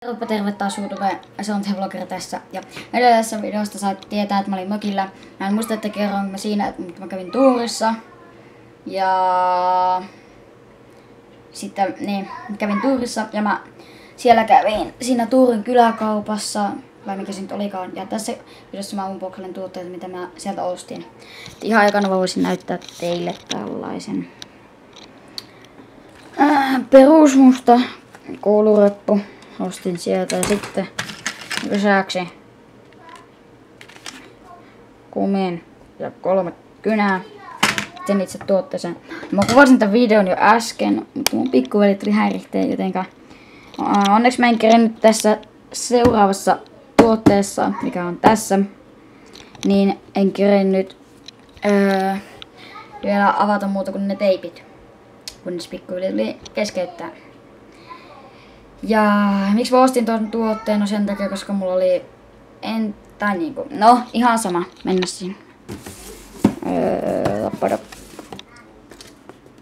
Terve taas YouTubeen, se on Vlogger tässä. Ja edellisessä videosta sait tietää, että mä olin mökillä. Mä en muista, että kerroin mä siinä, että mä kävin tuurissa. Ja sitten niin, kävin tuurissa ja mä siellä kävin siinä Tuurin kyläkaupassa, vai mikä se nyt olikaan. Ja tässä videossa mä unboxailen tuotteita, mitä mä sieltä ostin. Ihan ekana voisin näyttää teille tällaisen perusmusta koulureppu. Ostin sieltä ja sitten lisäksi kumin ja 3 kynää. Sitten itse tuotteeseen. Mä kuvasin tämän videon jo äsken, mutta mun pikkuveli tuli häirihteen, jotenka onneksi mä en kerennyt tässä seuraavassa tuotteessa, mikä on tässä, niin en kerennyt vielä avata muuta kuin ne teipit, kunnes pikkuveli tuli keskeyttää. Ja miksi mä ostin tuon tuotteen? No sen takia, koska mulla oli no ihan sama, mennä siinä.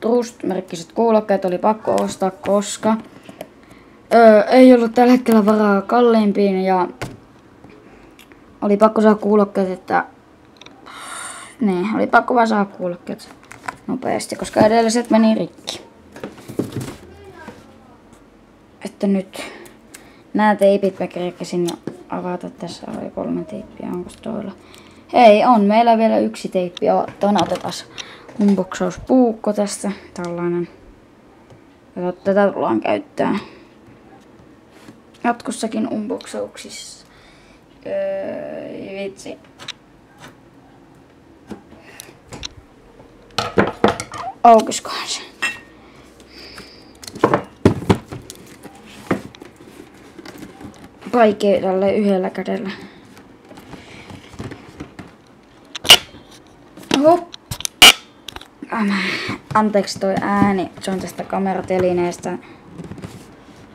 Trust-merkkiset kuulokkeet oli pakko ostaa, koska ei ollut tällä hetkellä varaa kalliimpiin ja oli pakko saada kuulokkeet, että niin, oli pakko vaan saada kuulokkeet nopeasti, koska edelliset meni rikki. Että nyt nämä teipit mä kerkesin jo avata. Tässä oli 3 teippiä, onko toilla? Hei, on meillä vielä 1 teippi. Otetaan unboxauspuukko tästä. Tällainen. Ja tätä tullaan käyttää jatkossakin unboxauksissa. Vitsi. Aukiskohan se. Vaikea tällä yhdellä kädellä. Oho. Anteeksi toi ääni, se on tästä kameratelineestä,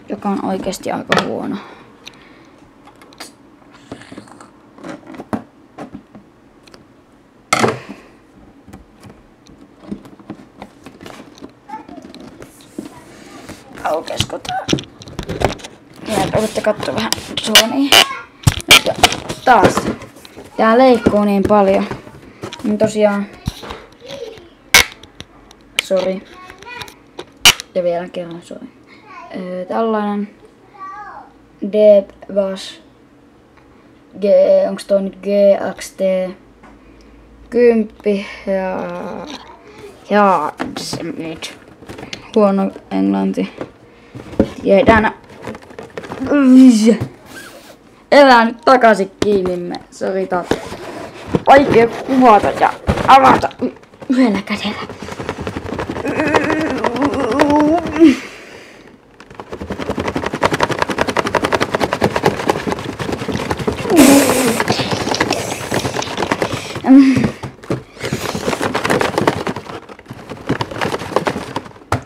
joka on oikeasti aika huono. Aukeisko tää? Ja voitte katsoa vähän Sony. Ja taas. Tää leikkuu niin paljon. Niin tosiaan. Sori. Ja vielä kerran sori. Tällainen Deep Bass G, onks toi nyt GXT 10 ja se nyt huono englanti. Tiedän. Elää nyt takaisin kiinni, sori taas. Vaikea kuvata ja avata yhdellä kädellä.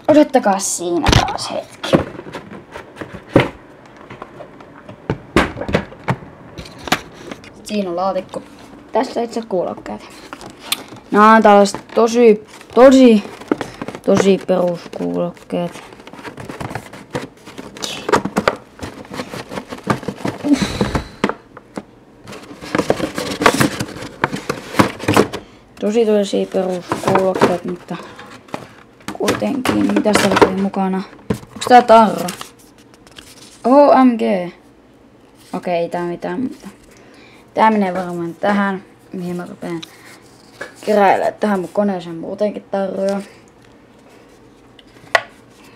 Odottakaa siinä taas hetki. Siinä on laatikko. Tässä itse kuulokkeet. Nämä on tällaiset tosi peruskuulokkeet. Tosi peruskuulokkeet, mutta kuitenkin. Mitäs täällä oli mukana? Onks tää tarra? OMG. Okei, ei tää mitään, mutta tää menee varmaan tähän, mihin mä rupean keräilemään tähän mun koneeseen muutenkin tarroja.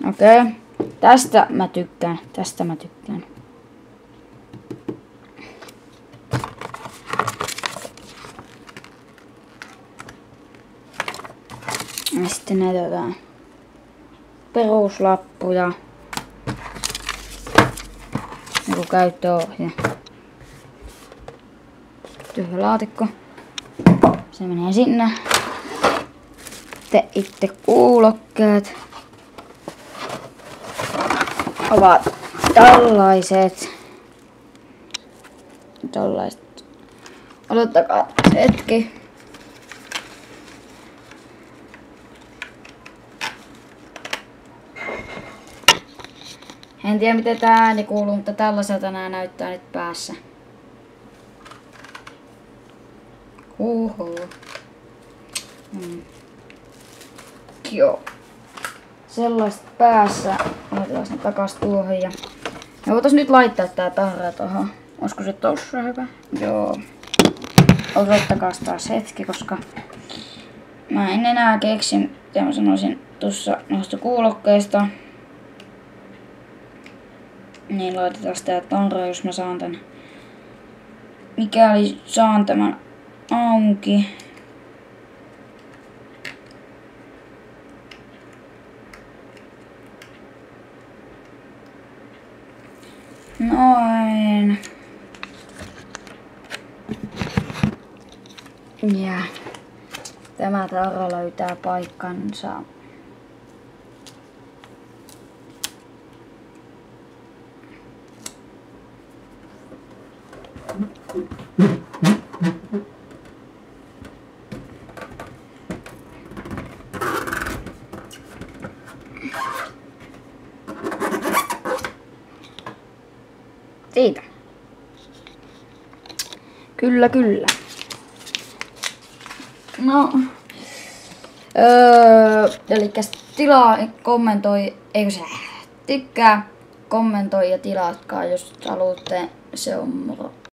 Okei. Tästä mä tykkään. Ja sitten näitä jotain peruslappuja. Joku käyttöohje. Tyhjä laatikko. Se menee sinne. Sitten itse kuulokkeet ovat tällaiset. Odottakaa hetki. En tiedä miten tää ääni kuuluu, mutta tällaiselta nää näyttää nyt päässä. Huhuu. Joo. Sellaista päässä. Laitetaan ne takas tuohon ja... Me voitais nyt laittaa tää tarra tohon. Olisiko se tossa hyvä? Joo. Odottakas taas hetki, koska... Mä en enää keksi, mitä mä sanoisin tuossa noista kuulokkeista. Niin laitetaan tää tarra, jos mä saan tän. Mikäli saan tämän auki. Noin. Ja tämä tarra löytää paikkansa. Siitä. Kyllä, kyllä. No. Elikkäs tilaa, kommentoi, eikö se, tykkää, kommentoi ja tilatkaa, jos haluatte, se on moro.